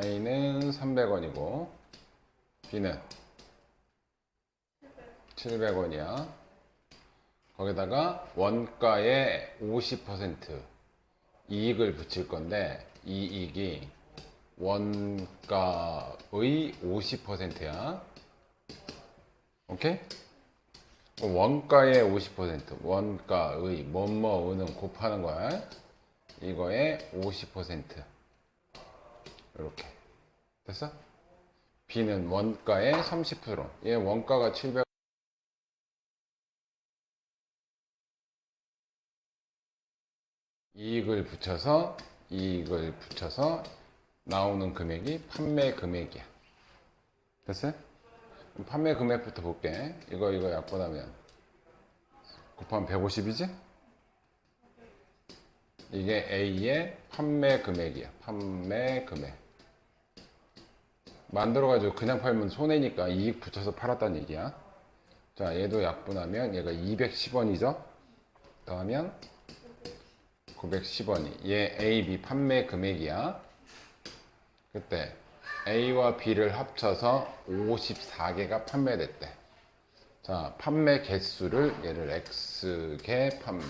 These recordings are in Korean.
A는 300원이고 B는 700원이야. 거기다가 원가의 50% 이익을 붙일 건데 이 이익이 원가의 50%야. 오케이? 원가의 50%, 원가의 뭐뭐는 곱하는 거야. 이거의 50%. 이렇게 됐어? B는 원가의 30%. 얘 원가가 700. 이익을 붙여서 나오는 금액이 판매 금액이야. 됐어요? 판매 금액부터 볼게. 이거 약분하면 곱하면 150이지? 이게 A의 판매 금액이야. 판매 금액. 만들어가지고 그냥 팔면 손해니까 이익 붙여서 팔았다는 얘기야. 자, 얘도 약분하면 얘가 210원이죠? 더하면 910원이. 얘 A, B 판매 금액이야. 그때 A와 B를 합쳐서 54개가 판매됐대. 자, 판매 개수를 얘를 X개 판매,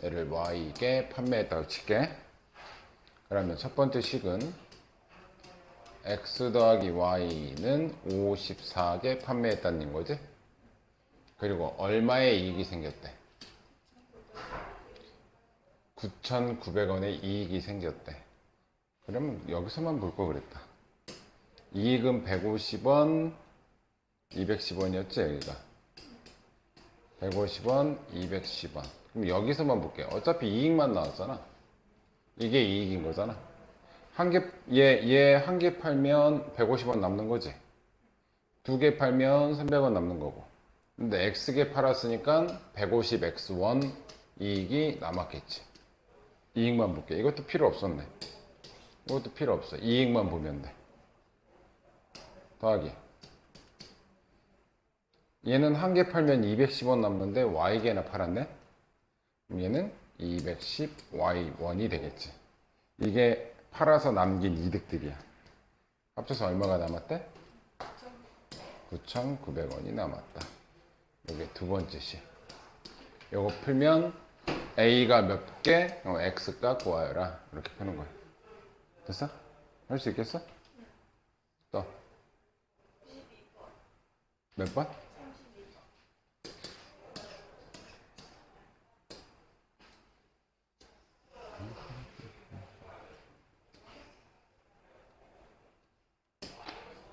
얘를 Y개 판매했다고 칠게. 그러면 첫 번째 식은 X 더하기 Y는 54개 판매했다는 거지. 그리고 얼마의 이익이 생겼대? 9,900원의 이익이 생겼대. 그러면 여기서만 볼 거 그랬다. 이익은 150원, 210원이었지, 여기가. 150원, 210원. 그럼 여기서만 볼게. 어차피 이익만 나왔잖아. 이게 이익인 거잖아. 얘 한 개 팔면 150원 남는 거지. 두 개 팔면 300원 남는 거고. 근데 X개 팔았으니까 150X원 이익이 남았겠지. 이익만 볼게. 이것도 필요 없었네. 이것도 필요 없어. 이익만 보면 돼. 더하기. 얘는 한 개 팔면 210원 남는데 Y개나 팔았네? 그럼 얘는 210Y원이 되겠지. 이게 팔아서 남긴 이득들이야. 합쳐서 얼마가 남았대? 9,900원이 남았다. 이게 두 번째 식. 요거 풀면 A가 몇 개? X가 구하여라. 이렇게 푸는 거야. 됐어? 할 수 있겠어? 또. 몇 번?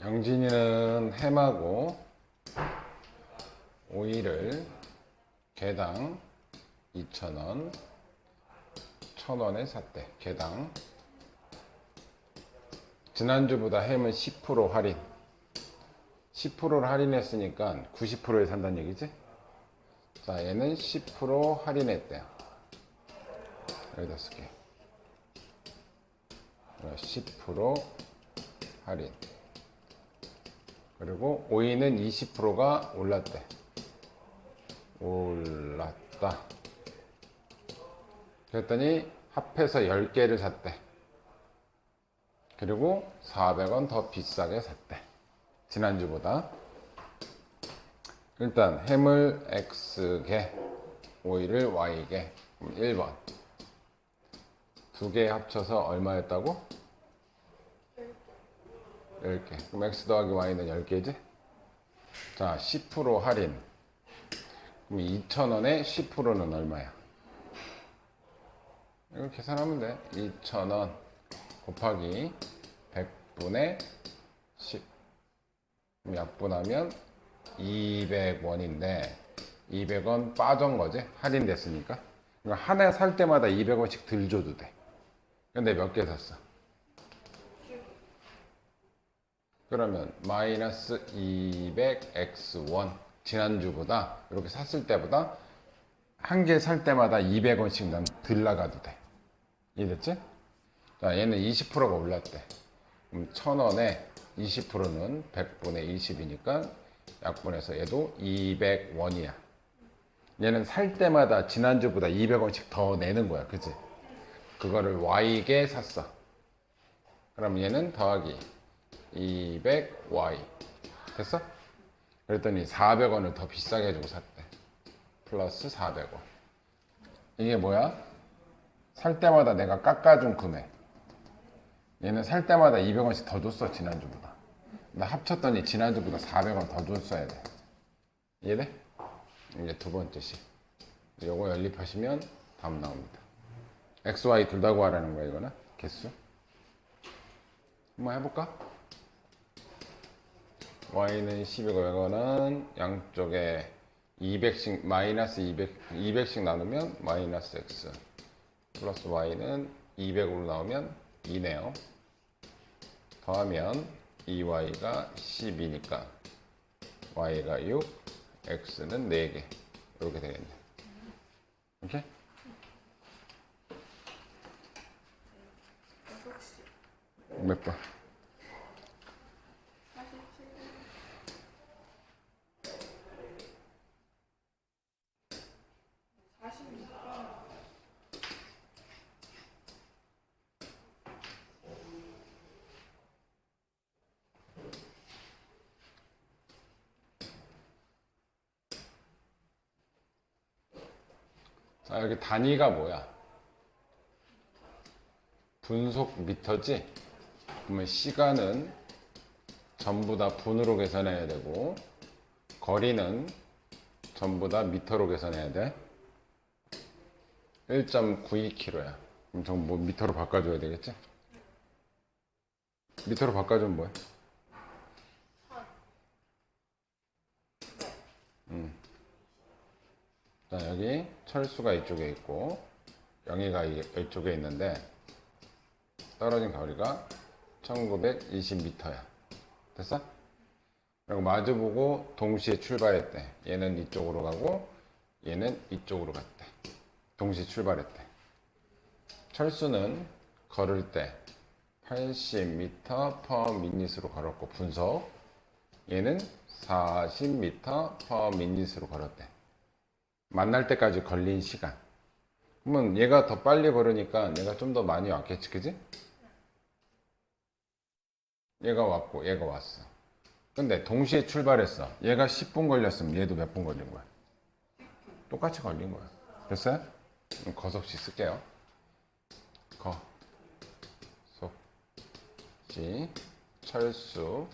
영진이는 햄하고 오이를 개당 2,000원, 1,000원에 샀대. 개당. 지난주보다 햄은 10% 할인. 10%를 할인했으니까 90%에 산다는 얘기지? 자, 얘는 10% 할인했대요. 여기다 쓸게. 10% 할인. 그리고 오이는 20%가 올랐대. 올랐다. 그랬더니 합해서 10개를 샀대. 그리고 400원 더 비싸게 샀대. 지난주보다. 일단 햄을 X개, 오이를 Y개. 1번. 두 개 합쳐서 얼마였다고? 10개. 그럼 X 더하기 Y는 10개지? 자, 10% 할인. 그럼 2,000원에 10%는 얼마야? 이거 계산하면 돼. 2,000원 곱하기 100분의 10. 그럼 약분하면 200원인데 200원 빠진 거지? 할인됐으니까. 그러니까 하나 살 때마다 200원씩 덜 줘도 돼. 근데 몇 개 샀어? 그러면 마이너스 200X1. 지난주보다 이렇게 샀을 때보다 한 개 살 때마다 200원씩 난 덜 나가도 돼. 이해됐지? 자, 얘는 20%가 올랐대. 그럼 1,000원에 20%는 100분의 20이니까 약분해서 얘도 200원이야. 얘는 살 때마다 지난주보다 200원씩 더 내는 거야. 그치? 그거를 Y개 샀어. 그럼 얘는 더하기 200y. 됐어? 그랬더니 400원을 더 비싸게 주고 샀대. 플러스 400원. 이게 뭐야? 살 때마다 내가 깎아준 금액. 얘는 살 때마다 200원씩 더 줬어, 지난주보다. 나 합쳤더니 지난주보다 400원 더 줬어야 돼. 이해돼? 이제 두 번째 식. 요거 연립하시면 답 나옵니다. x, y 둘 다 구하라는 거야, 이거는. 개수. 한번 해볼까? y는 10이고, 이거는 양쪽에 200씩, 마이너스 200씩 나누면 마이너스 x. 플러스 y는 200으로 나오면 2네요. 더하면 2y가 10이니까 y가 6, x는 4개. 이렇게 되겠네. 오케이? 몇 번? 46번. 여기 단위가 뭐야? 분속 미터지? 그러면 시간은 전부 다 분으로 계산해야 되고, 거리는 전부 다 미터로 계산해야 돼. 1.92km야. 그럼 전 뭐 미터로 바꿔줘야 되겠지? 미터로 바꿔주면 뭐야? 자, 여기 철수가 이쪽에 있고 영희가 이쪽에 있는데 떨어진 거리가 1920m야. 됐어? 그리고 마주보고 동시에 출발했대. 얘는 이쪽으로 가고 얘는 이쪽으로 갔대. 동시에 출발했대. 철수는 걸을 때 80m per minute로 걸었고 분속, 얘는 40m per minute로 걸었대. 만날 때까지 걸린 시간. 그러면 얘가 더 빨리 걸으니까 내가 좀 더 많이 왔겠지, 그지? 얘가 왔고 얘가 왔어. 근데 동시에 출발했어. 얘가 10분 걸렸으면 얘도 몇 분 걸린 거야? 똑같이 걸린 거야. 됐어요? 거속시 쓸게요. 거속시 철수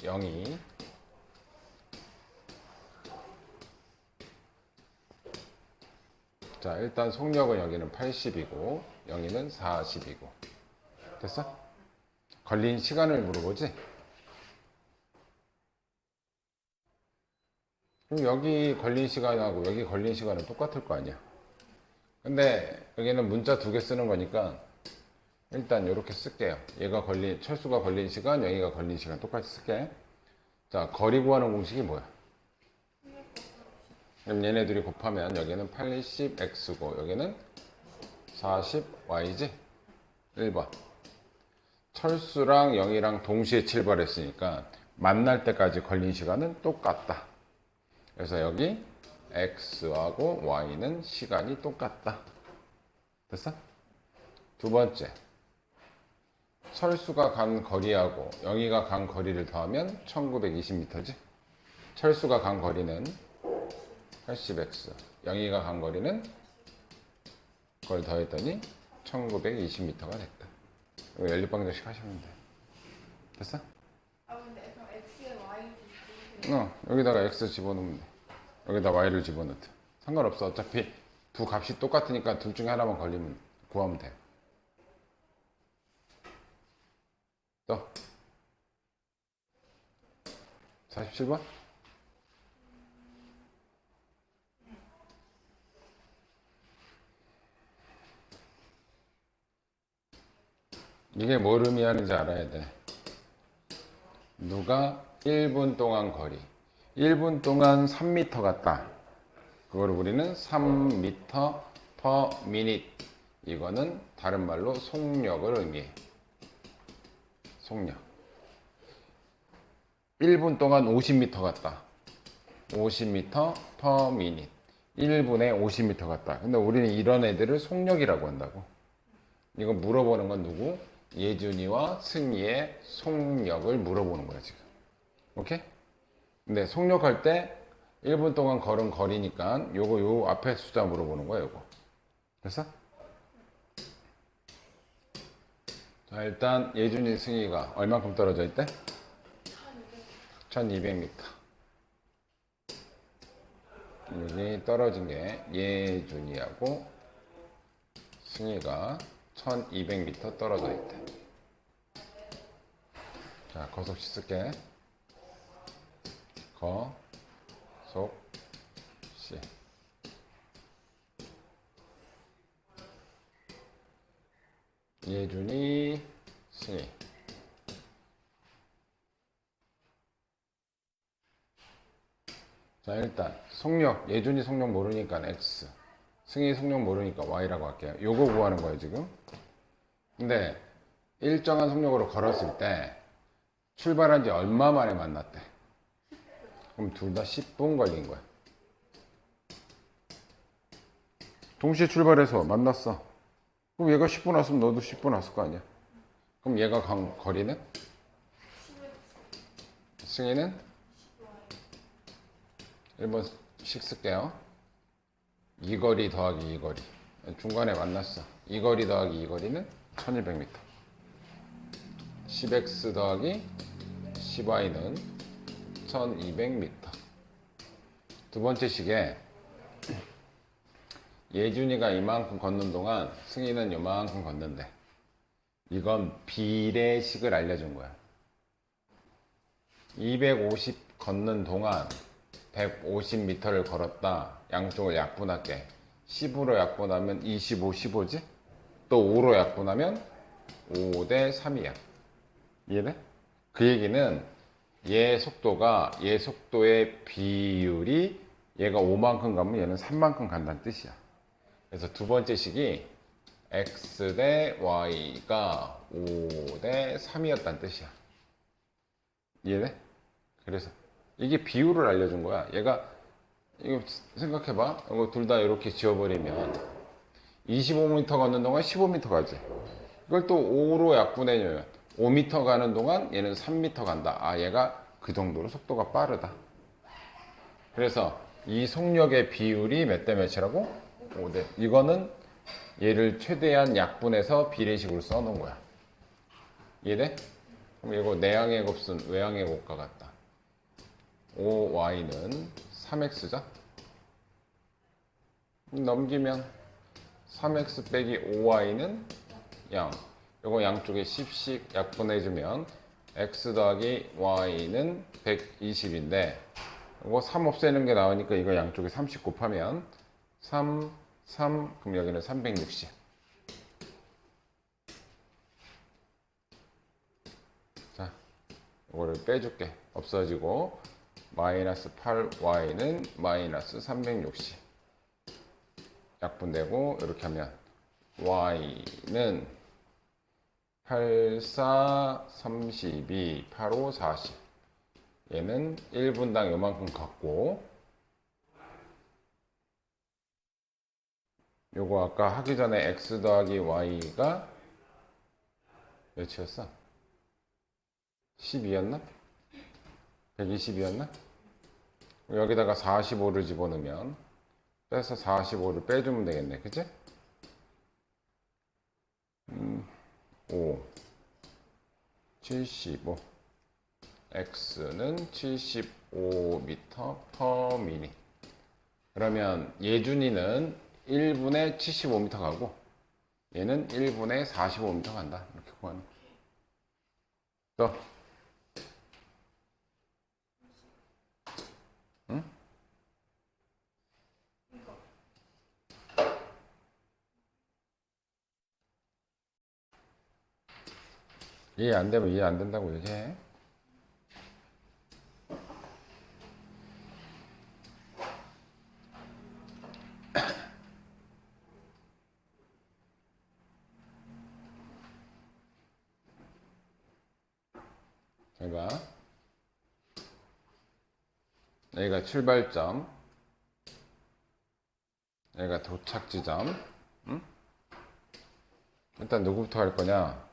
영희 자, 일단 속력은 여기는 80이고 영희는 40이고. 됐어? 걸린 시간을 물어보지? 그럼 여기 걸린 시간하고 여기 걸린 시간은 똑같을 거 아니야. 근데 여기는 문자 두 개 쓰는 거니까 일단 이렇게 쓸게요. 철수가 걸린 시간, 영희가 걸린 시간 똑같이 쓸게. 자, 거리 구하는 공식이 뭐야? 그럼 얘네들이 곱하면 여기는 80x고 여기는 40y지? 1번. 철수랑 영희랑 동시에 출발했으니까 만날 때까지 걸린 시간은 똑같다. 그래서 여기 x하고 y는 시간이 똑같다. 됐어? 두 번째. 철수가 간 거리하고 영희가 간 거리를 더하면 1920m지? 철수가 간 거리는 80x, 영희가 간 거리는 그걸 더했더니 1920m가 됐다. 이거 연립방정식 하시면 돼. 됐어? 근데 그럼 x에 y 여기다가 x 집어넣으면 돼. 여기다 y를 집어넣자. 상관없어. 어차피 두 값이 똑같으니까 둘 중에 하나만 걸리면 구하면 돼. 또 47번? 이게 뭘 의미하는지 알아야 돼. 누가 1분 동안 거리 1분 동안 3m 갔다. 그걸 우리는 3m per minute. 이거는 다른 말로 속력을 의미해. 속력. 1분 동안 50m 갔다. 50m per minute. 1분에 50m 갔다. 근데 우리는 이런 애들을 속력이라고 한다고. 이거 물어보는 건 누구? 예준이와 승희의 속력을 물어보는 거야, 지금. 오케이? 근데 속력할 때 1분 동안 걸은 거리니까 요거 요 앞에 숫자 물어보는 거야, 요거. 됐어? 자, 일단 예준이 승희가 얼만큼 떨어져 있대? 1200m. 여기 떨어진 게 예준이하고 승희가 1200m 떨어져 있대. 자, 거속시 쓸게. 거속시. 예준이, 승희. 자, 일단 속력, 예준이 속력 모르니까 X, 승희 속력 모르니까 Y라고 할게요. 요거 구하는 거예요, 지금. 근데 일정한 속력으로 걸었을 때 출발한 지 얼마 만에 만났대? 그럼 둘 다 10분 걸린 거야. 동시에 출발해서 만났어. 그럼 얘가 10분 왔으면 너도 10분 왔을 거 아니야? 그럼 얘가 간 거리는? 승희는? 1번씩 쓸게요. 이 거리 더하기 이 거리. 중간에 만났어. 이 거리 더하기 이 거리는 1200m. 10x 더하기 10y는 1200m. 두 번째 식에 예준이가 이만큼 걷는 동안 승희는 이만큼 걷는데 이건 비례식을 알려준 거야. 250 걷는 동안 150m를 걸었다. 양쪽을 약분할게. 10으로 약분하면 25, 15지? 또 5로 약분하면 5대 3이야. 이해돼? 그 얘기는 얘 속도가 얘 속도의 비율이 얘가 5만큼 가면 얘는 3만큼 간다는 뜻이야. 그래서 두 번째 식이 x 대 y가 5 대 3이었다는 뜻이야. 이해돼? 그래서 이게 비율을 알려준 거야. 얘가 이거 생각해봐. 이거 둘 다 이렇게 지워버리면 25m 걷는 동안 15m 가지. 이걸 또 5로 약분해주면 5m 가는 동안 얘는 3m 간다. 아, 얘가 그 정도로 속도가 빠르다. 그래서 이 속력의 비율이 몇 대 몇이라고? 5대. 이거는 얘를 최대한 약분해서 비례식으로 써놓은 거야. 이해돼? 그럼 이거 내항의 곱은 외항의 곱과 같다. 5y는 3x죠? 넘기면 3x 빼기 5y는 0. 이거 양쪽에 10씩 약분해주면 x 더하기 y는 120인데 이거 3 없애는 게 나오니까 이거 양쪽에 30 곱하면 3, 3, 그럼 여기는 360. 자, 이거를 빼줄게. 없어지고 마이너스 8y는 마이너스 360. 약분되고 이렇게 하면 y는 8, 4, 32, 8, 5, 40. 얘는 1분당 요만큼 갖고 요거 아까 하기 전에 x 더하기 y가 몇이었어? 12였나? 120이었나? 여기다가 45를 집어넣으면 빼서 45를 빼주면 되겠네. 그치? 5 75 x는 75m per minute. 그러면 예준이는 1분에 75m 가고 얘는 1분에 45m 간다. 이렇게 구하는 또 응? 이해 안 되면 이해 안 된다고 얘기해. 잘 봐. 여기가 출발점, 여기가 도착 지점. 응? 일단 누구부터 할 거냐?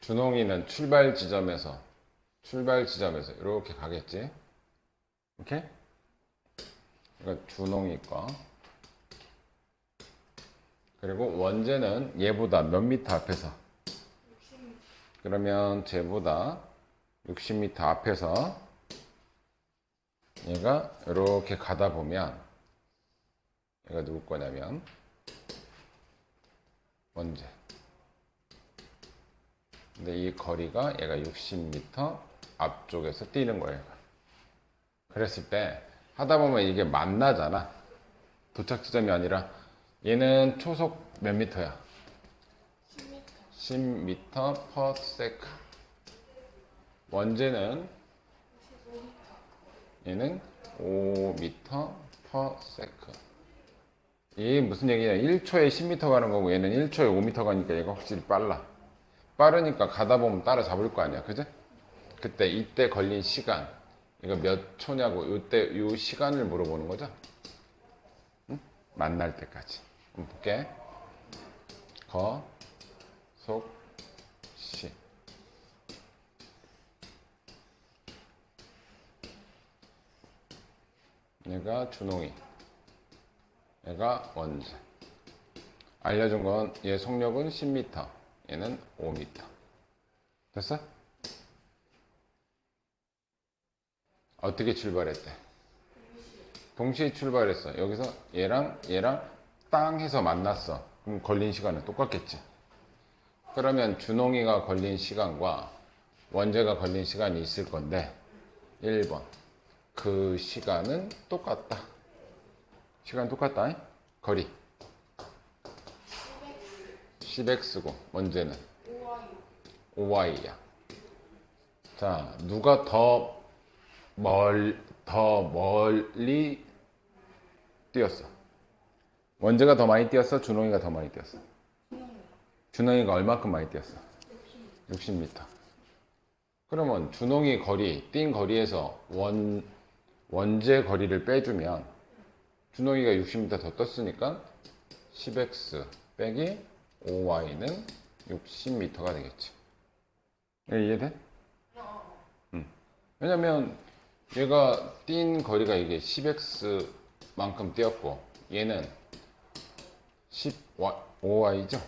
준홍이는 출발 지점에서 이렇게 가겠지. 오케이? 그러니까 준홍이 거. 그리고 원재는 얘보다 몇 미터 앞에서. 60m. 그러면 쟤보다 60m 앞에서 얘가 이렇게 가다 보면 얘가 누구 거냐면 원재. 근데 이 거리가 얘가 60m 앞쪽에서 뛰는 거예요. 그랬을 때 하다 보면 이게 만나잖아. 도착 지점이 아니라 얘는 초속 몇 미터야? 10m. 10m per sec. 원재는 55m. 얘는 5m per sec. 이게 무슨 얘기냐? 1초에 10m 가는 거고 얘는 1초에 5m 가니까 얘가 확실히 빨라. 빠르니까 가다 보면 따라잡을 거 아니야. 그죠? 그때 이때 걸린 시간 이거 몇 초냐고 이때 요 시간을 물어보는 거죠. 응? 만날 때까지. 한번 볼게. 거, 속, 시. 얘가 준홍이, 얘가 원재. 알려준 건 얘 속력은 10m, 얘는 5m. 됐어? 어떻게 출발했대? 동시에 출발했어. 여기서 얘랑 땅 해서 만났어. 그럼 걸린 시간은 똑같겠지. 그러면 준홍이가 걸린 시간과 원재가 걸린 시간이 있을 건데 1번 그 시간은 똑같다. 시간 똑같다. 거리 10x고 원재는 5y. 5y야. 자, 누가 더 멀리 뛰었어? 원재가 더 많이 뛰었어? 준홍이가 더 많이 뛰었어? 준홍이가 얼마큼 많이 뛰었어? 60m. 그러면 준홍이 뛴 거리에서 원재 거리를 빼주면 준홍이가 60m 더 떴으니까 10x 빼기 5y는 60m가 되겠지. 이해돼? 왜냐면 얘가 뛴 거리가 이게 10x만큼 뛰었고 얘는 5y죠.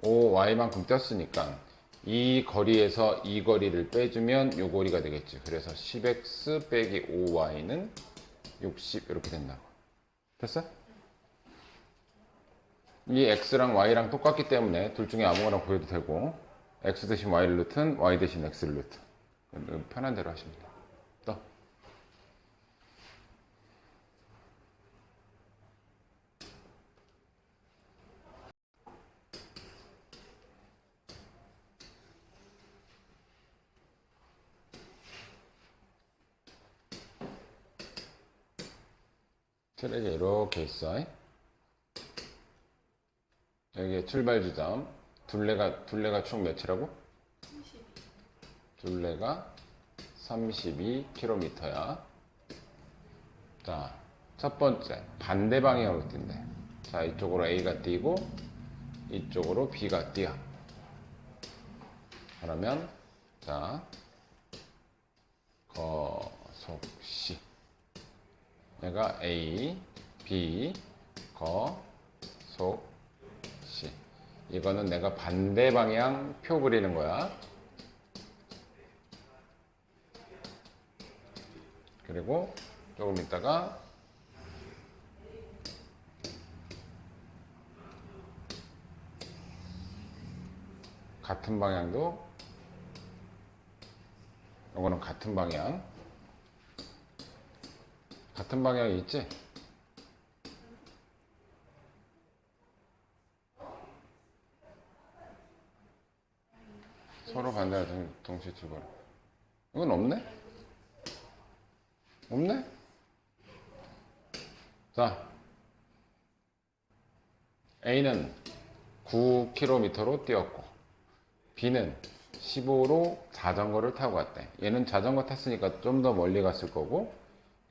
5y만큼 뛰었으니까 이 거리에서 이 거리를 빼주면 이 거리가 되겠지. 그래서 10x 빼기 5y는 60 이렇게 된다고. 됐어? 이 x랑 y랑 똑같기 때문에 둘 중에 아무거나 구해도 되고 x 대신 y 루트는 y 대신 x 루트. 편한 대로 하시면 돼요. 또. 트랙이 이렇게 있어. 여기 출발 지점 둘레가 총 몇이라고? 32. 둘레가 32km야. 자, 첫 번째 반대 방향으로 뛴대. 자, 이쪽으로 A가 뛰고 이쪽으로 B가 뛰어. 그러면 자, 거속시. 얘가 A, B, 거속시. 이거는 내가 반대 방향 표 그리는 거야. 그리고 조금 있다가 같은 방향도 이거는 같은 방향이 있지? 서로 반대가 동시에 출발. 이건 없네? 없네? 자, A는 9km로 뛰었고 B는 15로 자전거를 타고 갔대. 얘는 자전거 탔으니까 좀 더 멀리 갔을 거고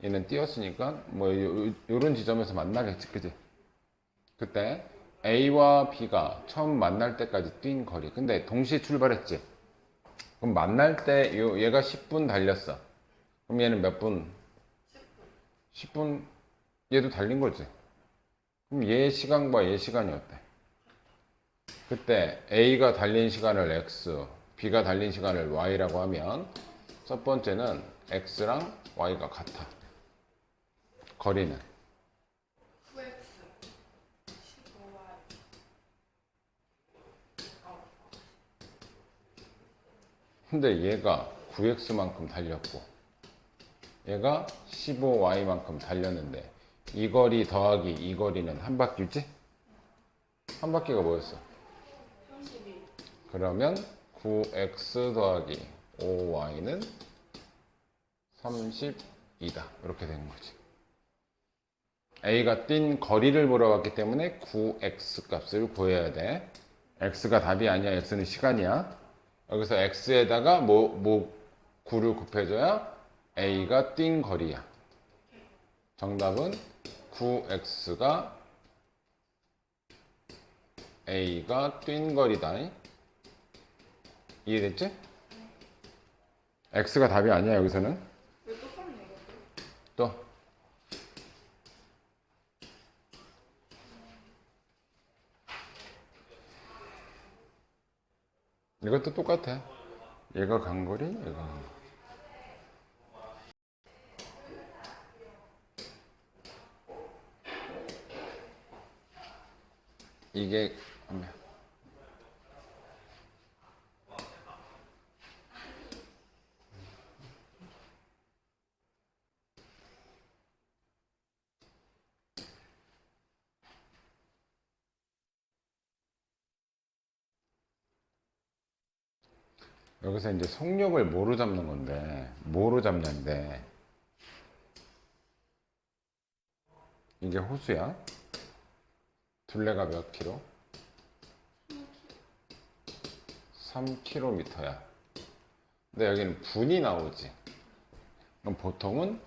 얘는 뛰었으니까 뭐 요런 지점에서 만나겠지. 그지? 그때 A와 B가 처음 만날 때까지 뛴 거리. 근데 동시에 출발했지. 그럼 만날 때 얘가 10분 달렸어. 그럼 얘는 몇 분? 10분. 얘도 달린 거지. 그럼 얘 시간과 얘 시간이 어때? 그때 A가 달린 시간을 X, B가 달린 시간을 Y라고 하면 첫 번째는 X랑 Y가 같아. 거리는. 9x 15y. 근데 얘가 9X만큼 달렸고 얘가 15Y만큼 달렸는데 이 거리 더하기 이 거리는 한 바퀴지? 한 바퀴가 뭐였어? 32. 그러면 9X 더하기 5Y는 32다. 이렇게 되는 거지. A가 뛴 거리를 물어봤기 때문에 9X 값을 구해야 돼. X가 답이 아니야. X는 시간이야. 여기서 X에다가 9를 곱해줘야 A가 뛴 거리야. 정답은 9X가 A가 뛴 거리다. 이해됐지? X가 답이 아니야, 여기서는. 왜 똑같네 이것도? 또. 이것도 똑같아. 얘가 간 거리, 얘가 간 거리. 이게 여기서 이제 속력을 뭐로 잡는 건데, 뭐로 잡는데, 이게 호수야. 둘레가 몇 킬로? 3km야. 근데 여기는 분이 나오지. 그럼 보통은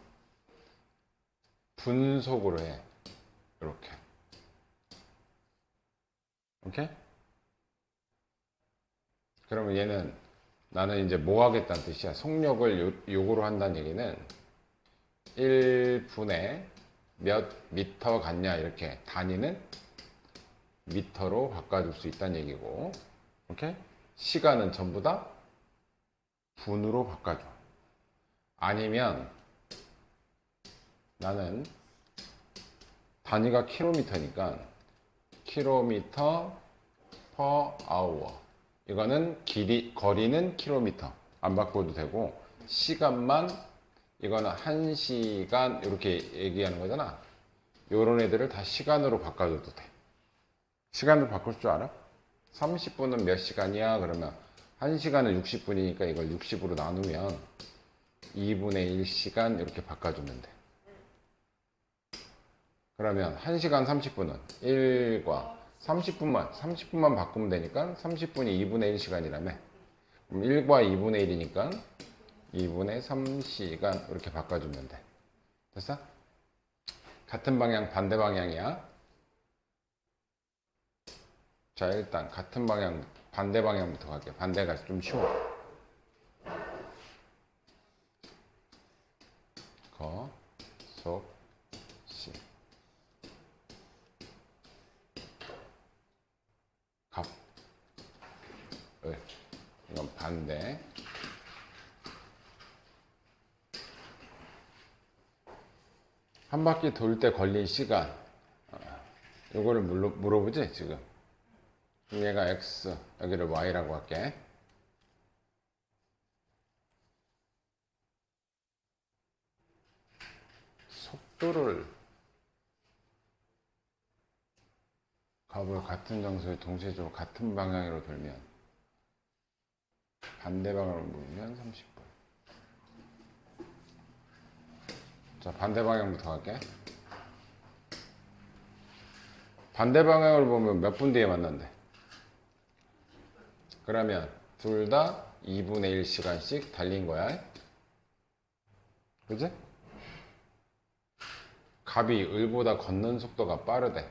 분속으로 해. 이렇게. 오케이? 그러면 얘는 나는 이제 뭐 하겠다는 뜻이야. 속력을 요구로 한다는 얘기는 1분에 몇 미터 갔냐 이렇게 단위는 미터로 바꿔줄 수 있다는 얘기고, 오케이? 시간은 전부 다 분으로 바꿔줘. 아니면 나는 단위가 킬로미터니까 킬로미터 per hour. 이거는 거리는 킬로미터 안 바꿔도 되고, 시간만 이거는 1시간 이렇게 얘기하는 거잖아. 요런 애들을 다 시간으로 바꿔줘도 돼. 시간으로 바꿀 줄 알아? 30분은 몇 시간이야? 그러면 1시간은 60분이니까 이걸 60으로 나누면 2분의 1시간 이렇게 바꿔주면 돼. 그러면 1시간 30분은 1과 30분만 바꾸면 되니까 30분이 2분의 1시간이라며. 그럼 1과 2분의 1이니까 2분의 3시간 이렇게 바꿔주면 돼. 됐어? 같은 방향 반대 방향이야. 자, 일단 같은 방향 반대 방향부터 갈게. 반대가 좀 쉬워. 거, 속, 시. 갑, 을. 이건 반대. 한 바퀴 돌 때 걸린 시간. 요거를 물어보지, 지금. 그럼 얘가 X, 여기를 Y라고 할게. 속도를 값을 같은 장소에 동시에적으로 같은 방향으로 돌면 반대 방향으로 돌면 30분. 자, 반대 방향부터 갈게. 반대 방향으로 보면 몇 분 뒤에 만난대? 그러면 둘 다 2분의 1시간씩 달린 거야. 그지? 갑이 을보다 걷는 속도가 빠르대.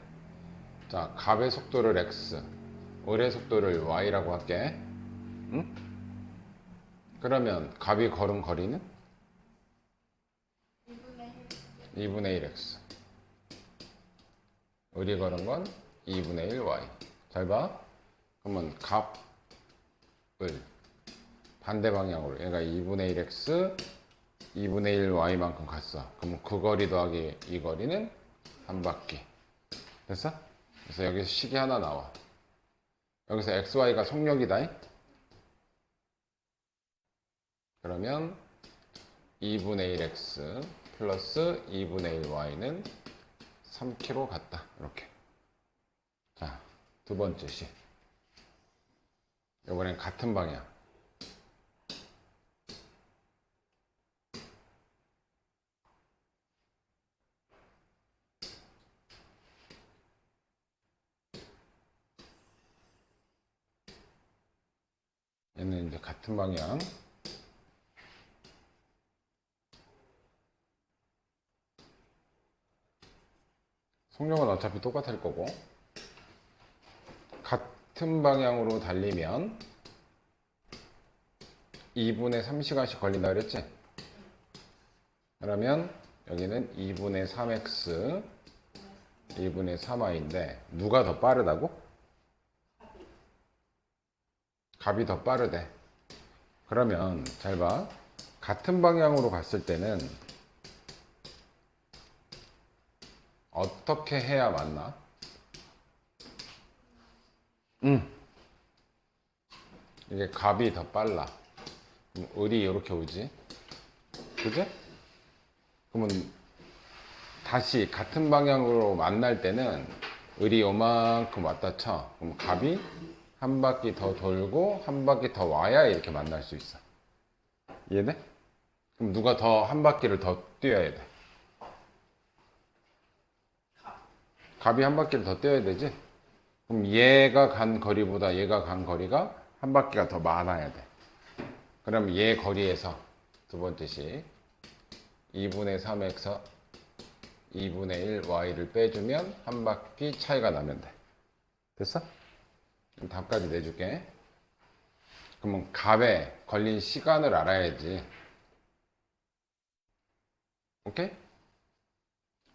자, 갑의 속도를 x, 을의 속도를 y라고 할게. 응? 그러면 갑이 걸은 거리는 2분의 1. 2분의 1x. 을이 걸은 건 2분의 1y. 잘 봐. 그러면 갑을 반대 방향으로 얘가 2분의 1x, 2분의 1y만큼 갔어. 그럼 그 거리 더하기 이 거리는 한 바퀴. 됐어? 그래서 여기서 식이 하나 나와. 여기서 xy가 속력이다. 그러면 2분의 1x 플러스 2분의 1y는 3km 같다. 이렇게. 자, 두 번째 식. 이번엔 같은 방향. 얘는 이제 같은 방향. 속력은 어차피 똑같을 거고. 같은 방향으로 달리면 2분의 3시간씩 걸린다 그랬지? 그러면 여기는 2분의 3x, 2분의 3y인데 누가 더 빠르다고? 갑이 더 빠르대. 그러면 잘 봐. 같은 방향으로 갔을 때는 어떻게 해야 맞나? 이게 갑이 더 빨라. 그럼 을이 이렇게 오지. 그지? 그러면 다시 같은 방향으로 만날 때는 을이 요만큼 왔다 쳐. 그럼 갑이 한 바퀴 더 돌고 한 바퀴 더 와야 이렇게 만날 수 있어. 이해돼? 그럼 누가 더 한 바퀴를 더 뛰어야 돼? 갑이 한 바퀴를 더 뛰어야 되지? 그럼 얘가 간 거리보다 얘가 간 거리가 한 바퀴가 더 많아야 돼. 그럼 얘 거리에서 두 번째 식 2분의 3x 2분의 1y를 빼주면 한 바퀴 차이가 나면 돼. 됐어? 그럼 답까지 내줄게. 그러면 갑에 걸린 시간을 알아야지. 오케이?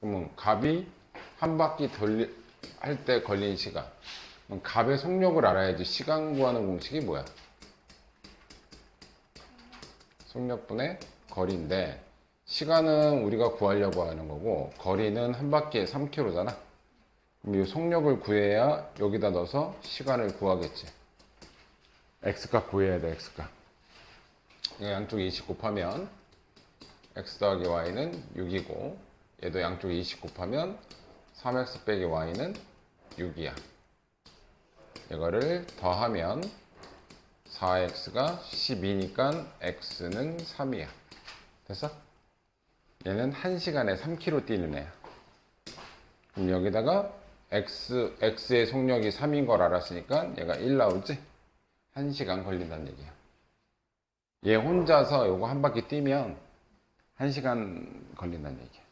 그러면 갑이 한 바퀴 할 때 걸린 시간. 그럼 갑의 속력을 알아야지. 시간 구하는 공식이 뭐야? 속력분의 거리인데 시간은 우리가 구하려고 하는 거고 거리는 한 바퀴에 3km잖아. 그럼 이 속력을 구해야 여기다 넣어서 시간을 구하겠지. x값 구해야 돼. x값. 이거 양쪽에 20 곱하면 x 더하기 y는 6이고 얘도 양쪽에 20 곱하면 3x 빼기 y는 6이야. 이거를 더하면 4x가 12니까 x는 3이야. 됐어? 얘는 1시간에 3km 뛰는 애야. 그럼 여기다가 x의 속력이 3인 걸 알았으니까 얘가 1 나오지? 1시간 걸린다는 얘기야. 얘 혼자서 요거 한 바퀴 뛰면 1시간 걸린다는 얘기야.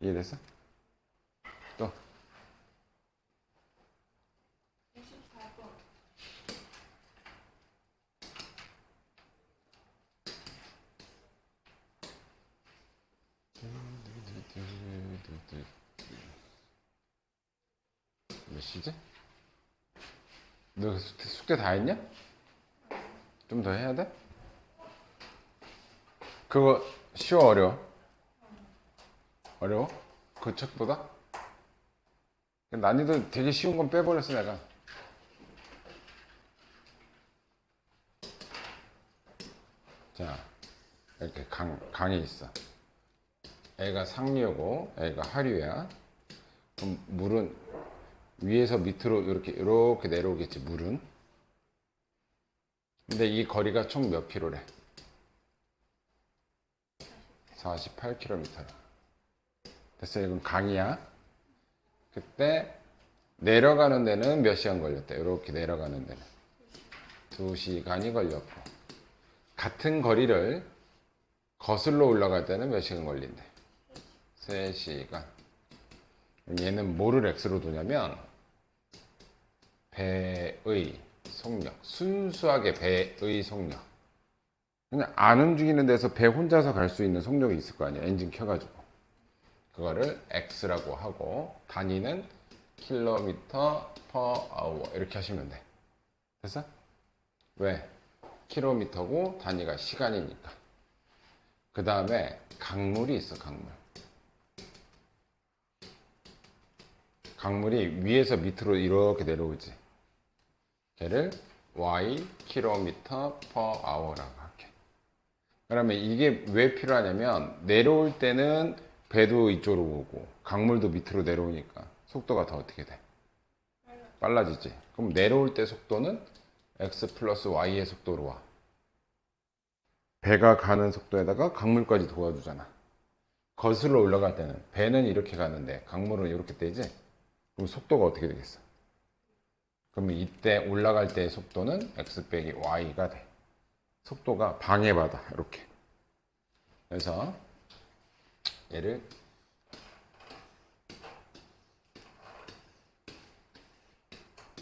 이해됐어? 또 24번. 몇 시지? 너 숙제 다 했냐? 좀 더 해야 돼? 그거 쉬워 어려워? 어려워? 그 책보다? 난이도 되게 쉬운 건 빼버렸어 내가. 자 이렇게 강이 있어. 애가 상류고 애가 하류야. 그럼 물은 위에서 밑으로 이렇게 내려오겠지 물은. 근데 이 거리가 총 몇 킬로래? 48km. 됐어. 이건 강이야. 그때 내려가는 데는 몇 시간 걸렸대? 이렇게 내려가는 데는 2시간이 걸렸고 같은 거리를 거슬러 올라갈 때는 몇 시간 걸린대? 3시간. 얘는 뭐를 x로 두냐면 배의 속력. 순수하게 배의 속력. 그냥 안 움직이는 데서 배 혼자서 갈 수 있는 속력이 있을 거 아니야. 엔진 켜가지고. 그거를 X라고 하고 단위는 킬로미터 퍼 아워 이렇게 하시면 돼. 됐어? 왜? 킬로미터고 단위가 시간이니까. 그 다음에 강물이 있어. 강물이 위에서 밑으로 이렇게 내려오지. 걔를 Y 킬로미터 퍼 아워라고 할게. 그러면 이게 왜 필요하냐면 내려올 때는 배도 이쪽으로 오고 강물도 밑으로 내려오니까 속도가 더 어떻게 돼? 빨라지지. 그럼 내려올 때 속도는 X 플러스 Y의 속도로 와. 배가 가는 속도에다가 강물까지 도와주잖아. 거슬러 올라갈 때는 배는 이렇게 가는데 강물은 이렇게 떼지. 그럼 속도가 어떻게 되겠어? 그러면 이때 올라갈 때의 속도는 X 빼기 Y가 돼. 속도가 방해받아. 이렇게. 그래서 얘를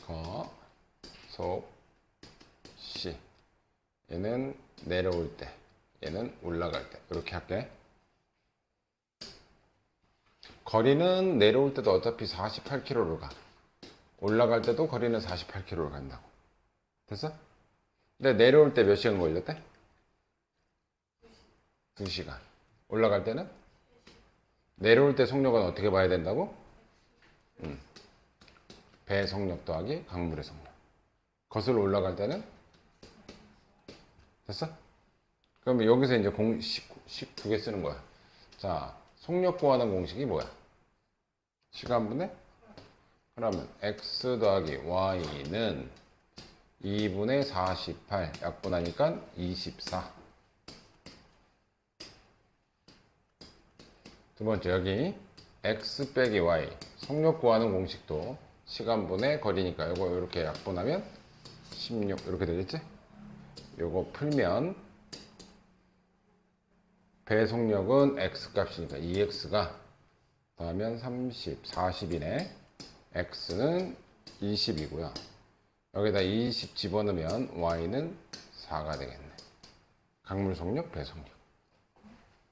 거, 속, 시. 얘는 내려올 때, 얘는 올라갈 때. 이렇게 할게. 거리는 내려올 때도 어차피 48km로 가. 올라갈 때도 거리는 48km로 간다고. 됐어? 근데 내려올 때 몇 시간 걸렸대? 2시간. 올라갈 때는? 내려올 때 속력은 어떻게 봐야 된다고? 배 속력 더하기 강물의 속력. 거슬러 올라갈 때는? 됐어? 그러면 여기서 이제 공식 두 개 쓰는 거야. 자, 속력 구하는 공식이 뭐야? 시간분의? 그러면 x 더하기 y는 2분의 48 약분하니까 24. 두 번째 여기 x 빼기 y 속력 구하는 공식도 시간분의 거리니까 이거 이렇게 약분하면 16 이렇게 되겠지? 요거 풀면 배 속력은 x 값이니까 2x가 더하면 30, 40이네. x는 20이고요. 여기다 20 집어넣으면 y는 4가 되겠네. 강물 속력, 배 속력.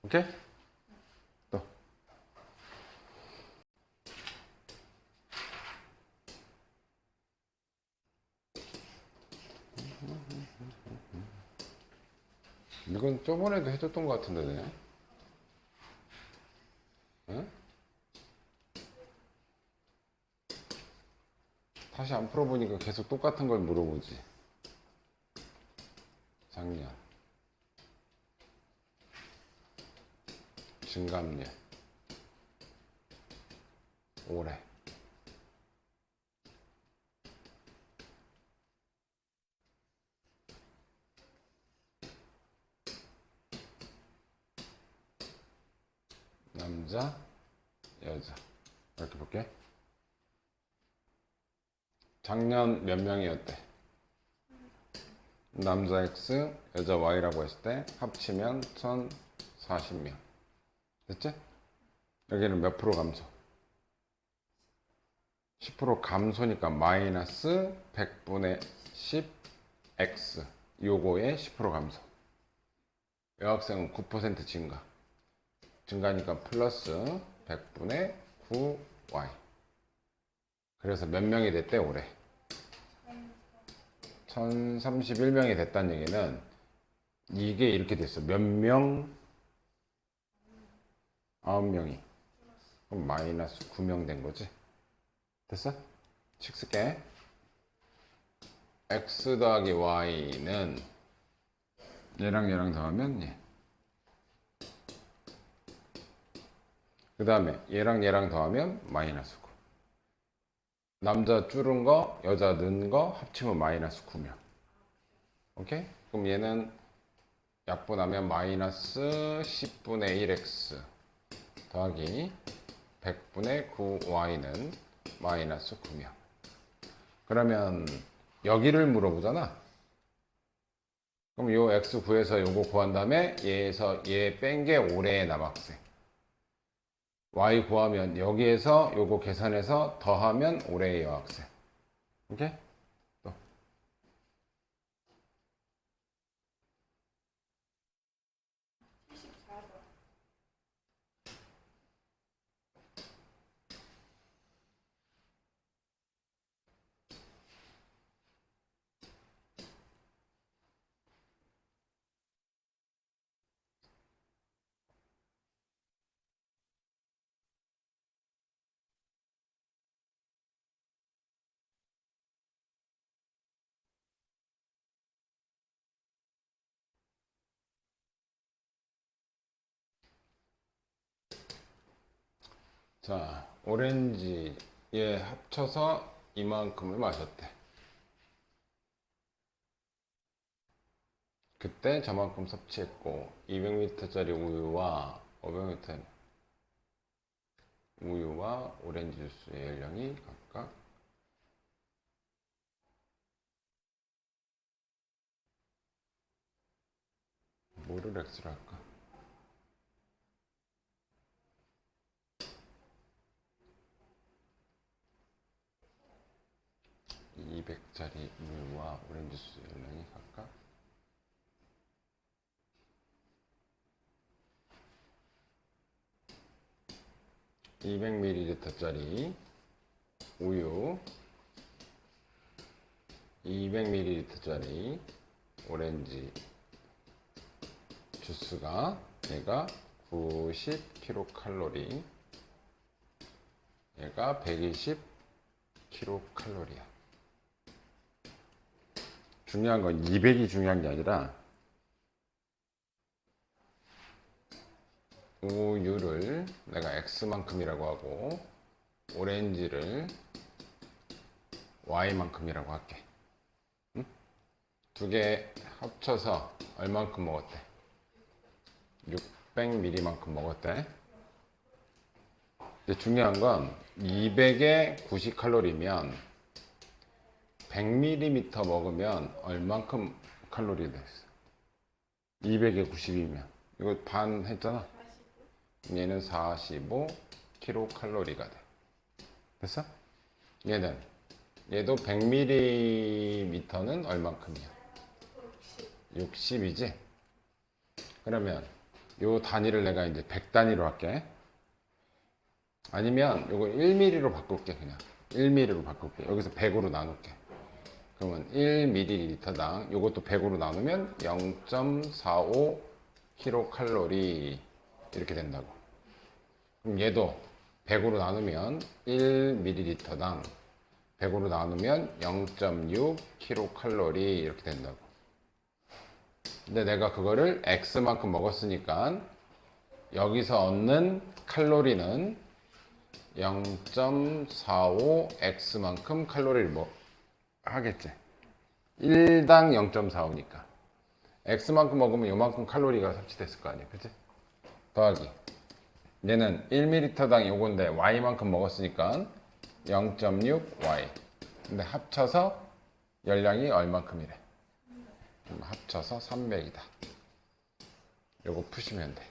오케이? 또. 이건 저번에도 해줬던 것 같은데, 네? 응? 다시 안 풀어보니까 계속 똑같은 걸 물어보지. 작년. 증감률. 올해. 남자, 여자. 이렇게 볼게. 작년 몇 명이었대? 남자 X, 여자 Y라고 했을 때 합치면 1040명. 됐지? 여기는 몇 프로 감소? 10% 감소니까 마이너스 100분의 10 X. 요거의 10% 감소. 여학생은 9% 증가. 증가니까 플러스 100분의 9Y. 그래서 몇 명이 됐대 올해? 1031명이 됐다는 얘기는 이게 이렇게 됐어. 몇 명? 9명이. 그럼 마이너스 9명 된 거지. 됐어? 식 쓸게. x 더하기 y는 얘랑 얘랑 더하면 얘. 그 다음에 얘랑 얘랑 더하면 마이너스 9. 남자 줄은 거, 여자 는 거 합치면 마이너스 9명. 오케이? 그럼 얘는 약분하면 마이너스 10분의 1x 더하기 100분의 9y는 마이너스 9명. 그러면 여기를 물어보잖아. 그럼 요 x 구해서 요거 구한 다음에 얘에서 얘 뺀 게 올해의 남학생. y 구하면 여기에서 요거 계산해서 더하면 올해의 여학생. 오케이? 자, 오렌지에 합쳐서 이만큼을 마셨대. 그때 저만큼 섭취했고 200ml짜리 우유와 500ml 우유와 오렌지 주스의 열량이 각각 뭐를 x로 할까? 200짜리 우유와 오렌지 주스 열량이 각각 200ml짜리 우유, 200ml짜리 오렌지 주스가 얘가 90kcal, 얘가 120kcal야. 중요한 건 200이 중요한 게 아니라 우유를 내가 X만큼이라고 하고 오렌지를 Y만큼이라고 할게. 응? 두 개 합쳐서 얼만큼 먹었대? 600ml만큼 먹었대. 근데 중요한 건 200에 90칼로리면 100ml 먹으면 얼만큼 칼로리 됐어? 200에 90이면 이거 반 했잖아. 얘는 45kcal가 돼. 됐어? 얘도 100ml는 얼만큼이야? 60이지? 그러면 요 단위를 내가 이제 100단위로 할게. 아니면 요거 1ml로 바꿀게. 그냥 1ml로 바꿀게. 여기서 100으로 나눌게. 그러면 1ml당 요것도 100으로 나누면 0.45kcal 이렇게 된다고. 그럼 얘도 100으로 나누면 1ml당 100으로 나누면 0.6kcal 이렇게 된다고. 근데 내가 그거를 X만큼 먹었으니까 여기서 얻는 칼로리는 0.45X만큼 칼로리를 하겠지. 1당 0.45니까. X만큼 먹으면 요만큼 칼로리가 섭취됐을 거 아니야. 그치? 더하기. 얘는 1ml당 요건데 Y만큼 먹었으니까 0.6Y. 근데 합쳐서 열량이 얼만큼이래? 합쳐서 300이다. 요거 푸시면 돼.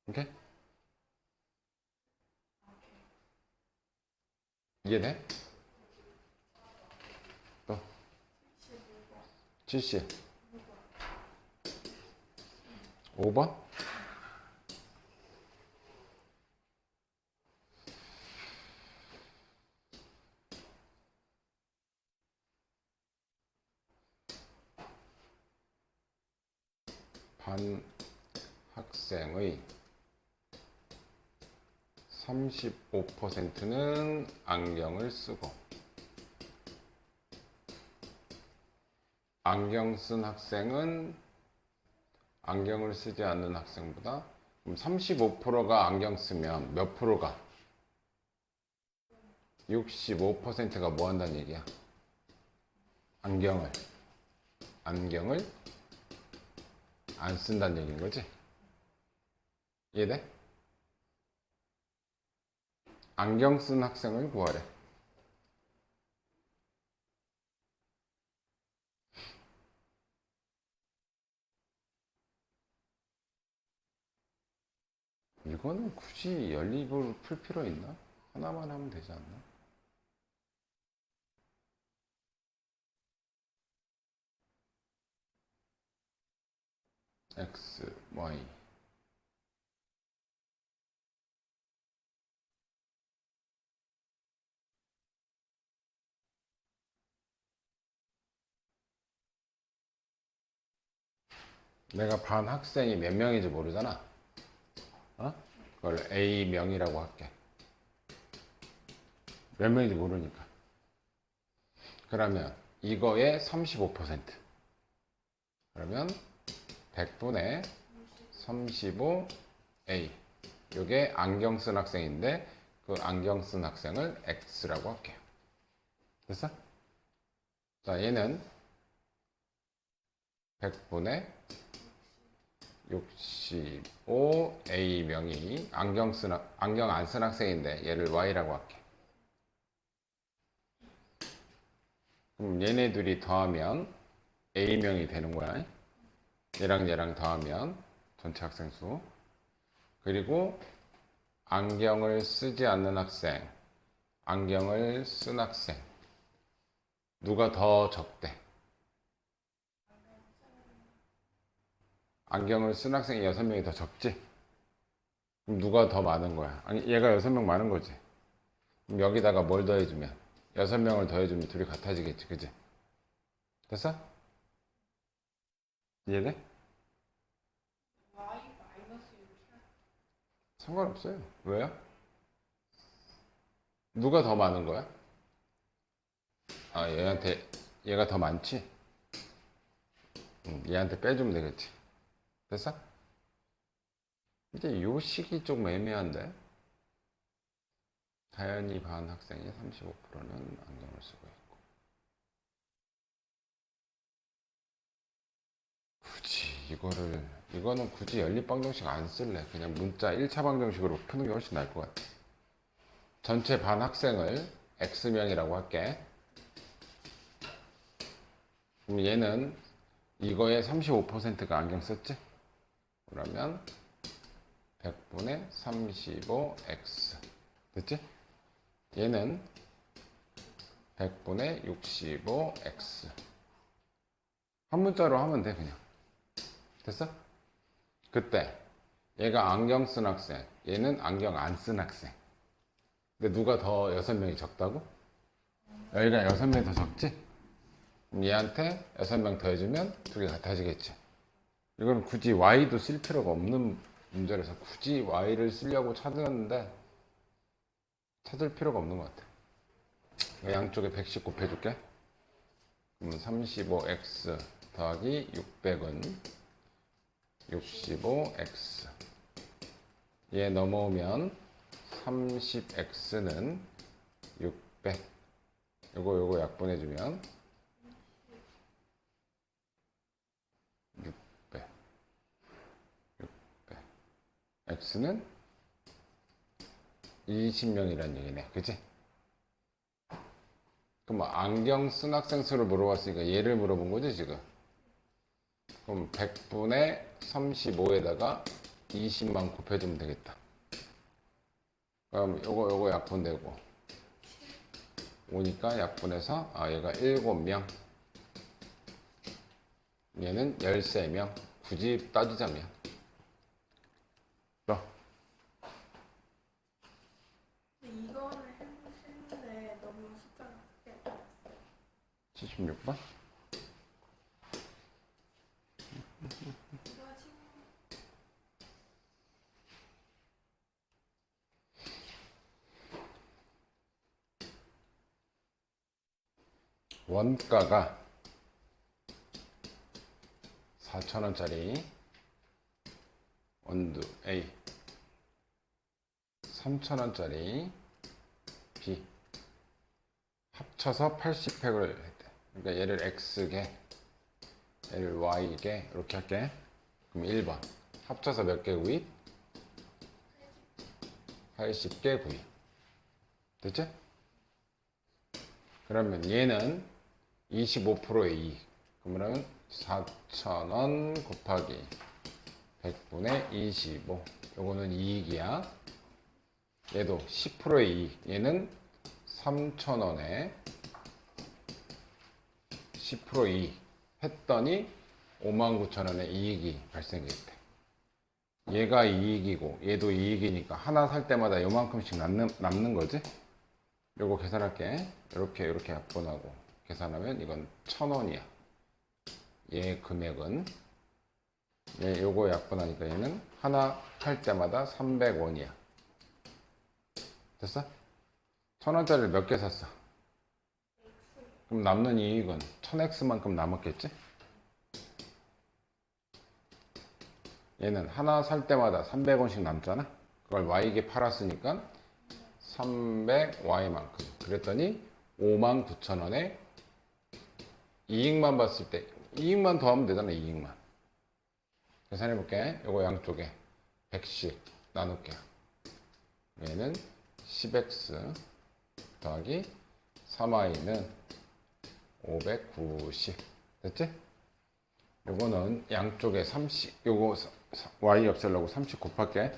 오케이? 이해돼? 또 70 5번? 반 학생의 35%는 안경을 쓰고 안경 쓴 학생은 안경을 쓰지 않는 학생보다 그럼 35%가 안경 쓰면 몇 프로가? 65%가 뭐 한다는 얘기야? 안경을 안 쓴다는 얘기인 거지? 이해돼? 안경 쓴 학생을 구하래. 이거는 굳이 연립을 풀 필요 있나? 하나만 하면 되지 않나? X, Y. 내가 반 학생이 몇 명인지 모르잖아. 어? 그걸 A명이라고 할게. 몇 명인지 모르니까. 그러면 이거의 35%. 그러면 100분의 35A. 요게 안경 쓴 학생인데 그 안경 쓴 학생을 X라고 할게요. 됐어? 자, 얘는 100분의 65 A명이 안경 안 쓴 학생인데 얘를 Y라고 할게. 그럼 얘네 둘이 더하면 A명이 되는 거야. 얘랑 더하면 전체 학생 수. 그리고 안경을 쓰지 않는 학생, 안경을 쓴 학생. 누가 더 적대? 안경을 쓴 학생이 6명이 더 적지? 그럼 누가 더 많은 거야? 아니, 얘가 6명 많은 거지. 그럼 여기다가 뭘 더해주면? 6명을 더해주면 둘이 같아지겠지, 그지? 됐어? 이해돼? Y 마이너스 6이야. 상관없어요. 왜요? 누가 더 많은 거야? 아, 얘가 더 많지? 얘한테 빼주면 되겠지. 됐어? 이제 요 식이 좀 애매한데? 다현이 반 학생이 35%는 안경을 쓰고 있고. 이거는 굳이 연립방정식 안 쓸래. 그냥 문자 1차 방정식으로 푸는 게 훨씬 나을 것 같아. 전체 반 학생을 X명이라고 할게. 그럼 얘는 이거에 35%가 안경 썼지? 그러면 100분의 35X. 됐지? 얘는 100분의 65X. 한 문자로 하면 돼, 그냥. 됐어? 그때 얘가 안경 쓴 학생, 얘는 안경 안 쓴 학생. 근데 누가 더 6명이 적다고? 여기가 6명이 더 적지? 그럼 얘한테 6명 더 해주면 두 개 같아지겠지. 이건 굳이 Y도 쓸 필요가 없는 문제라서 굳이 Y를 쓰려고 찾았는데 찾을 필요가 없는 것 같아. 양쪽에 100씩 곱해줄게. 그럼 35X 더하기 600은 65X. 얘 넘어오면 30X는 600. 요거 약분해주면 600. X는 20명이란 얘기네. 그치? 그럼 뭐 안경 쓴 학생 수를 물어봤으니까 얘를 물어본 거지, 지금? 그럼 100분의 35에다가 20만 곱해주면 되겠다. 그럼 요거 약분되고 오니까 약분해서 얘가 7명, 얘는 13명. 굳이 따지자면 근데 이거는 했는데 너무 숫자가 크게 나왔어. 76번? 이거 지금 원가가 4,000원짜리 원두 A, 3,000원짜리 B 합쳐서 80팩을 했대. 그러니까 얘를 X개, 얘를 Y개 이렇게 할게. 그럼 1번 합쳐서 몇 개 구입? 80개 구입. 됐지? 그러면 얘는 25%의 이익. 그러면 4,000원 곱하기 100분의 25. 요거는 이익이야. 얘도 10%의 이익. 얘는 3,000원에 10% 이익 했더니 59,000원의 이익이 발생했대. 얘가 이익이고 얘도 이익이니까 하나 살 때마다 요만큼씩 남는 거지? 요거 계산할게. 이렇게 약분하고 계산하면 이건 1,000원이야. 얘 금액은 요거 약분하니까 얘는 하나 할 때마다 300원이야. 됐어? 1,000원짜리를 몇 개 샀어? 그럼 남는 이익은 1000X만큼 남았겠지? 얘는 하나 살 때마다 300원씩 남잖아? 그걸 y에게 팔았으니까 300y만큼. 그랬더니 59,000원에 이익만 봤을 때 이익만 더하면 되잖아. 이익만. 계산해 볼게. 요거 양쪽에 100씩 나눌게요. 얘는 10x 더하기 3y는 590. 됐지? 요거는 양쪽에 30, 요거 y 없애려고 30 곱할게.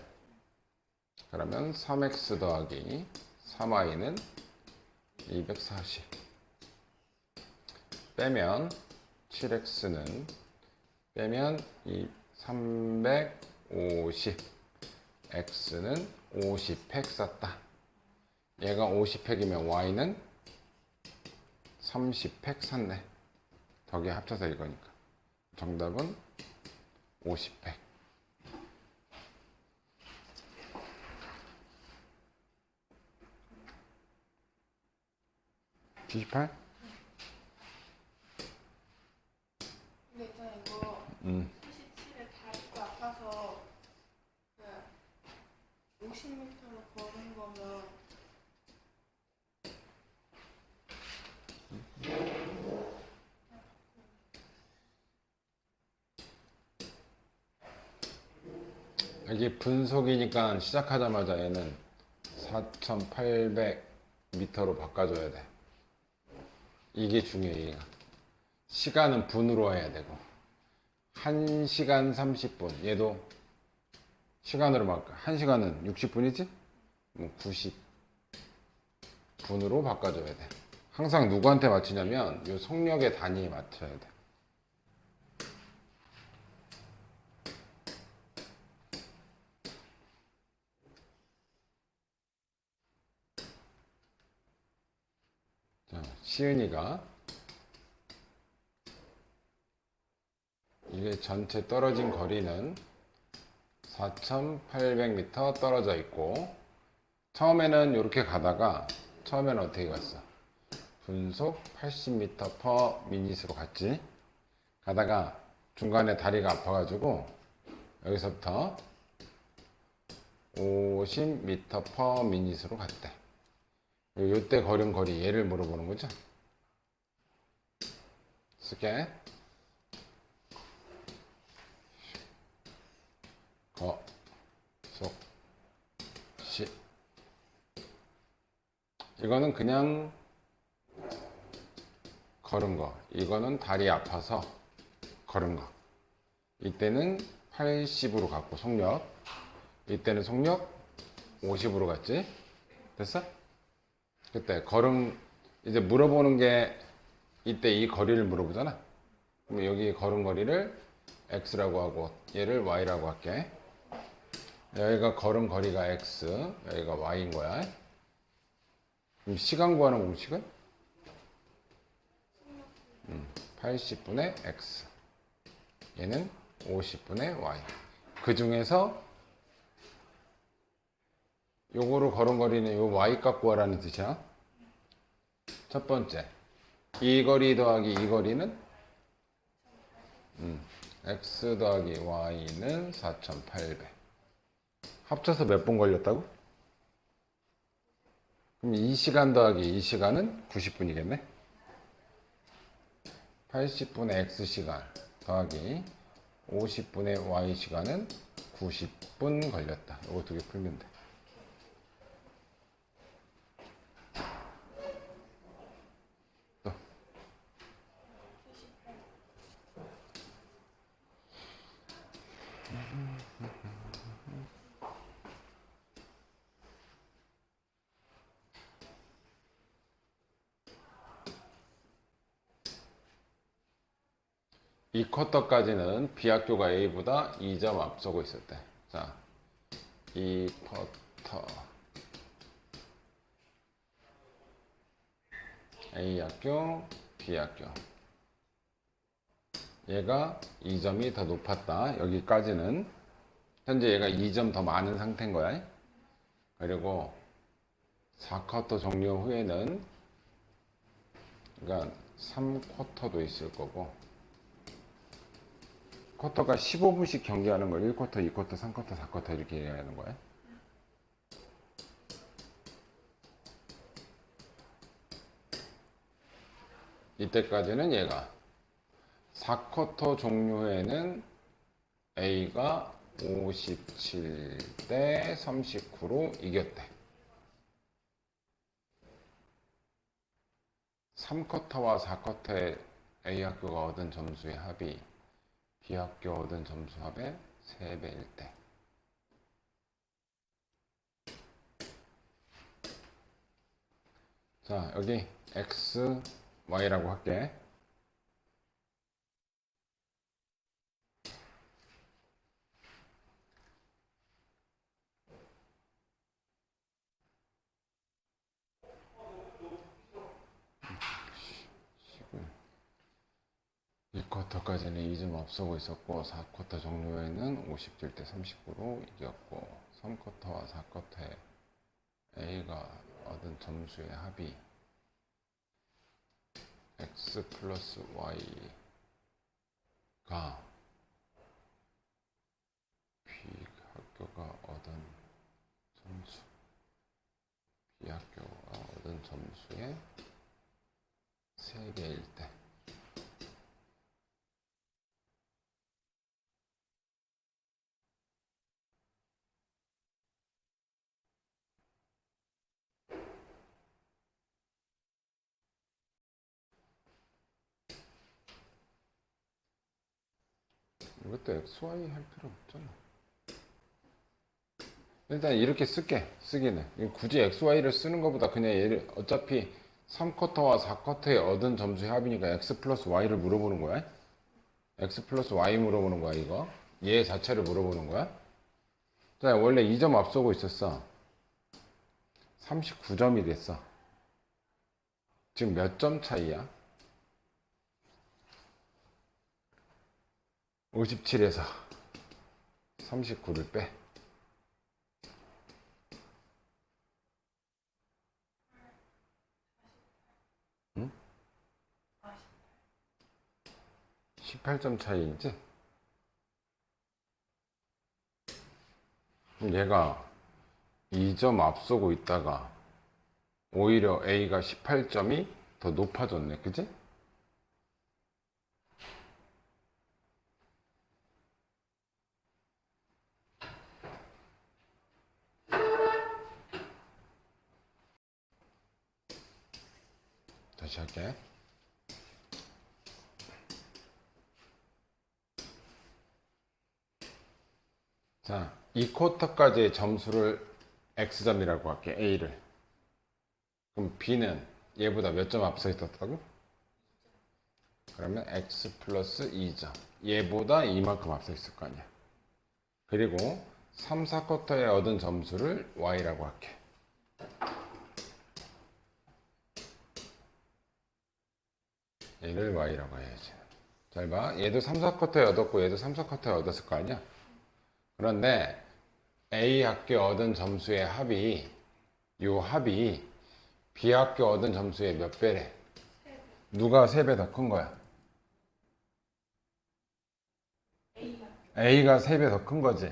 그러면 3x 더하기 3y는 240. 빼면 7x는 빼면 이 350. x는 50팩 샀다. 얘가 50팩이면 y는 30팩 샀네. 덕에 합쳐서 이거니까. 정답은 50팩. 78? 근데 있잖아 이거 77에 다리가 아파서 그 50m를 걸은 거면 여기 분속이니까 시작하자마자 얘는 4,800m로 바꿔줘야 돼. 이게 중요해. 얘가. 시간은 분으로 해야 되고 1시간 30분. 얘도 시간으로 바꿔. 1시간은 60분이지? 90분으로 바꿔줘야 돼. 항상 누구한테 맞추냐면 요 속력의 단위에 맞춰야 돼. 자, 시은이가 이게 전체 떨어진 거리는 4,800m 떨어져 있고 처음에는 이렇게 가다가 처음에는 어떻게 갔어? 분속 80m per minut으로 갔지. 가다가 중간에 다리가 아파가지고 여기서부터 50m per minut으로 갔대. 요때 걸은 거리 얘를 물어보는 거죠. 쓸게. 속 시. 이거는 그냥 걸은 거. 이거는 다리 아파서 걸은 거. 이때는 80으로 갔고 속력. 이때는 속력 50으로 갔지. 됐어? 그때 걸음 이제 물어보는 게 이때 이 거리를 물어보잖아. 그럼 여기 걸은 거리를 x라고 하고 얘를 y라고 할게. 여기가 걸은 거리가 x, 여기가 y인 거야. 그럼 시간 구하는 공식은 80분의 x, 얘는 50분의 y. 그 중에서 요거로 걸은 거리는 요 y 값 구하라는 뜻이야. 첫 번째, 이 거리 더하기 이 거리는 x 더하기 y는 4,800. 합쳐서 몇 분 걸렸다고? 그럼 이 시간 더하기 이 시간은 90분이겠네? 80분의 x시간 더하기 50분의 y시간은 90분 걸렸다. 이거 두 개 풀면 돼. 또. 이 쿼터까지는 B학교가 A보다 2점 앞서고 있었대. 자, 이 쿼터 A학교, B학교. 얘가 2점이 더 높았다. 여기까지는 현재 얘가 2점 더 많은 상태인 거야. 그리고 4쿼터 종료 후에는 그러니까 3쿼터도 있을 거고 쿼터가 15분씩 경기하는 걸 1쿼터, 2쿼터, 3쿼터, 4쿼터 이렇게 얘기하는 거야. 이때까지는 얘가 4쿼터 종료에는 A가 57대 39로 이겼대. 3쿼터와 4쿼터의 A 학교가 얻은 점수의 합이 B 학교 얻은 점수 합의 3배일 때. 자, 여기 X, Y라고 할게. 이 쿼터까지는 2점 앞서고 있었고 4쿼터 종료에는 57대 39로 이겼고 3쿼터와 4쿼터에 A가 얻은 점수의 합이 X 플러스 Y가 B 학교가 얻은 점수 B 학교가 얻은 점수의 3배일 때. 이것도 XY 할 필요 없잖아. 일단 이렇게 쓰기는. 굳이 XY를 쓰는 것보다 그냥 얘를 어차피 3쿼터와 4쿼터에 얻은 점수의 합이니까 X 플러스 Y를 물어보는 거야. X 플러스 Y 물어보는 거야, 이거. 얘 자체를 물어보는 거야. 자, 원래 2점 앞서고 있었어. 39점이 됐어. 지금 몇 점 차이야? 57에서 39를 빼. 응? 18점 차이지? 그럼 얘가 2점 앞서고 있다가 오히려 A가 18점이 더 높아졌네. 그지? 다시 할게. 자, 이 쿼터까지의 점수를 X점이라고 할게. A를. 그럼 B는 얘보다 몇 점 앞서 있었다고? 그러면 X 플러스 2점. 얘보다 이만큼 앞서 있을 거 아니야. 그리고 3, 4쿼터에 얻은 점수를 Y라고 할게. 얘를 Y라고 해야지. 잘 봐. 얘도 3, 4쿼터에 얻었고 얘도 3, 4쿼터에 얻었을 거 아니야. 그런데 A 학교 얻은 점수의 합이 B 학교 얻은 점수의 몇 배래? 누가 3배 더 큰 거야? A가 3배 더 큰 거지.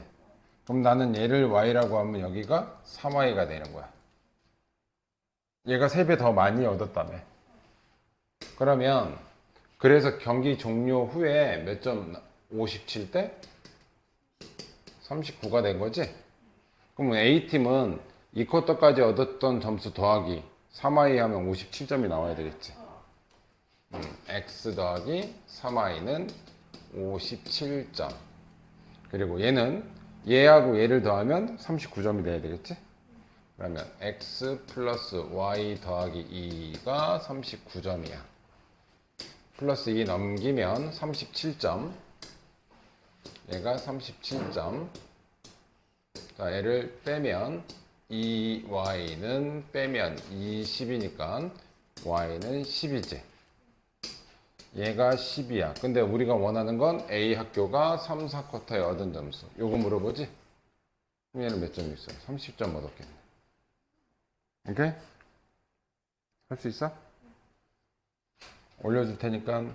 그럼 나는 얘를 Y라고 하면 여기가 3Y가 되는 거야. 얘가 3배 더 많이 얻었다며. 그러면 그래서 경기 종료 후에 몇 점? 57대 39가 된 거지? 그럼 A팀은 이 쿼터까지 얻었던 점수 더하기 3i 하면 57점이 나와야 되겠지. X 더하기 3i는 57점. 그리고 얘하고 얘를 더하면 39점이 돼야 되겠지? 그러면 X 플러스 Y 더하기 2가 39점이야. 플러스 2 넘기면 37점. 얘가 37점. 자, 얘를 빼면 2y는 빼면 20이니까 y는 10이지. 얘가 10이야. 근데 우리가 원하는 건 A 학교가 3, 4쿼터에 얻은 점수. 요거 물어보지? 그럼 얘는 몇 점 있어? 30점 얻었겠네. 오케이? 할 수 있어? 올려줄 테니까